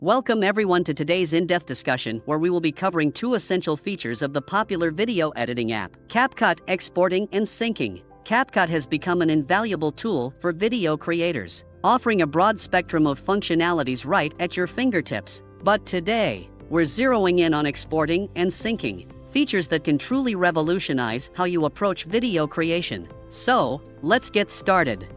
Welcome everyone to today's in-depth discussion where we will be covering two essential features of the popular video editing app, CapCut exporting and syncing. CapCut has become an invaluable tool for video creators, offering a broad spectrum of functionalities right at your fingertips. But today, we're zeroing in on exporting and syncing, features that can truly revolutionize how you approach video creation. So, let's get started.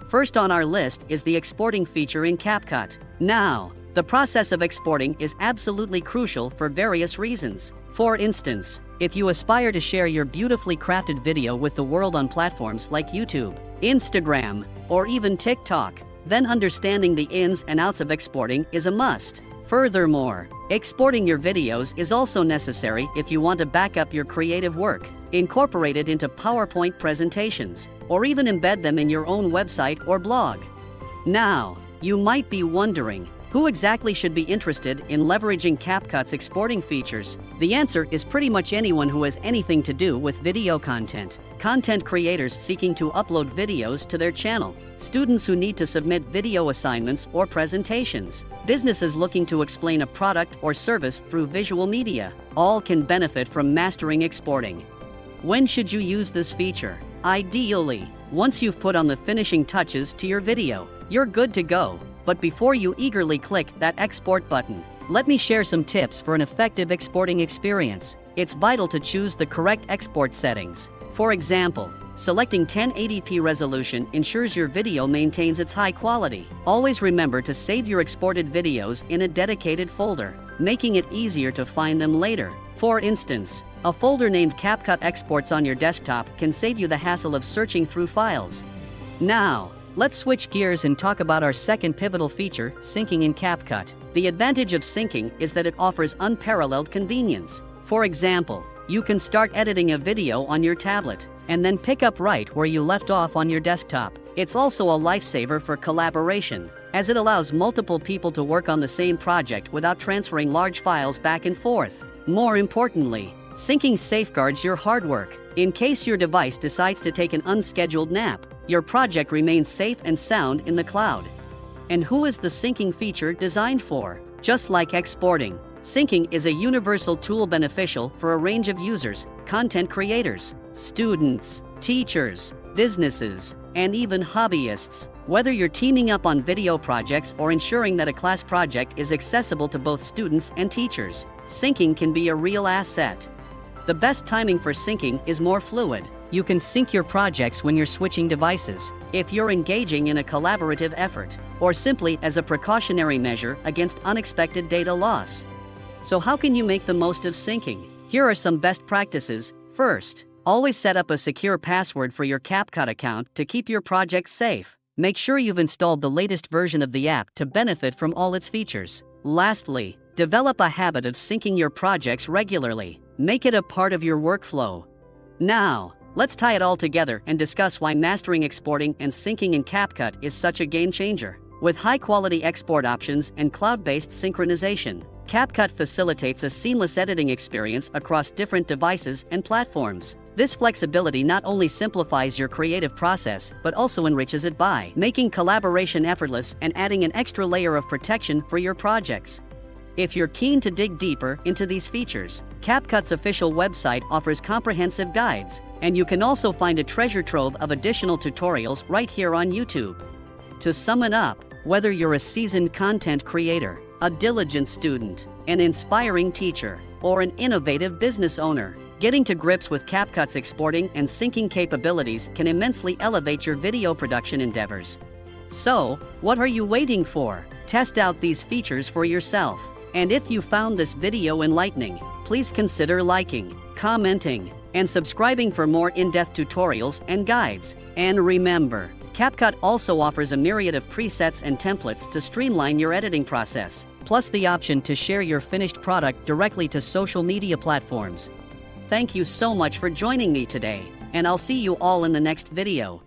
First on our list is the exporting feature in CapCut. Now, the process of exporting is absolutely crucial for various reasons. For instance, if you aspire to share your beautifully crafted video with the world on platforms like YouTube, Instagram, or even TikTok, then understanding the ins and outs of exporting is a must. Furthermore, exporting your videos is also necessary if you want to back up your creative work, incorporate it into PowerPoint presentations, or even embed them in your own website or blog. Now, you might be wondering, who exactly should be interested in leveraging CapCut's exporting features? The answer is pretty much anyone who has anything to do with video content. Content creators seeking to upload videos to their channel, students who need to submit video assignments or presentations, businesses looking to explain a product or service through visual media, all can benefit from mastering exporting. When should you use this feature? Ideally, once you've put on the finishing touches to your video, you're good to go. But before you eagerly click that export button, let me share some tips for an effective exporting experience. It's vital to choose the correct export settings. For example, selecting 1080p resolution ensures your video maintains its high quality. Always remember to save your exported videos in a dedicated folder, making it easier to find them later. For instance, a folder named CapCut Exports on your desktop can save you the hassle of searching through files. Now, let's switch gears and talk about our second pivotal feature, syncing in CapCut. The advantage of syncing is that it offers unparalleled convenience. For example, you can start editing a video on your tablet, and then pick up right where you left off on your desktop. It's also a lifesaver for collaboration, as it allows multiple people to work on the same project without transferring large files back and forth. More importantly, syncing safeguards your hard work. In case your device decides to take an unscheduled nap, your project remains safe and sound in the cloud. And who is the syncing feature designed for? Just like exporting, syncing is a universal tool beneficial for a range of users, content creators, students, teachers, businesses, and even hobbyists. Whether you're teaming up on video projects or ensuring that a class project is accessible to both students and teachers, syncing can be a real asset. The best timing for syncing is more fluid. You can sync your projects when you're switching devices, if you're engaging in a collaborative effort, or simply as a precautionary measure against unexpected data loss. So how can you make the most of syncing? Here are some best practices. First, always set up a secure password for your CapCut account to keep your project safe. Make sure you've installed the latest version of the app to benefit from all its features. Lastly, develop a habit of syncing your projects regularly. Make it a part of your workflow. Now, let's tie it all together and discuss why mastering exporting and syncing in CapCut is such a game changer. With high-quality export options and cloud-based synchronization, CapCut facilitates a seamless editing experience across different devices and platforms. This flexibility not only simplifies your creative process, but also enriches it by making collaboration effortless and adding an extra layer of protection for your projects. If you're keen to dig deeper into these features, CapCut's official website offers comprehensive guides, and you can also find a treasure trove of additional tutorials right here on YouTube. To sum it up, whether you're a seasoned content creator, a diligent student, an inspiring teacher, or an innovative business owner, getting to grips with CapCut's exporting and syncing capabilities can immensely elevate your video production endeavors. So, what are you waiting for? Test out these features for yourself. And if you found this video enlightening, please consider liking, commenting, and subscribing for more in-depth tutorials and guides. And remember, CapCut also offers a myriad of presets and templates to streamline your editing process, plus the option to share your finished product directly to social media platforms. Thank you so much for joining me today, and I'll see you all in the next video.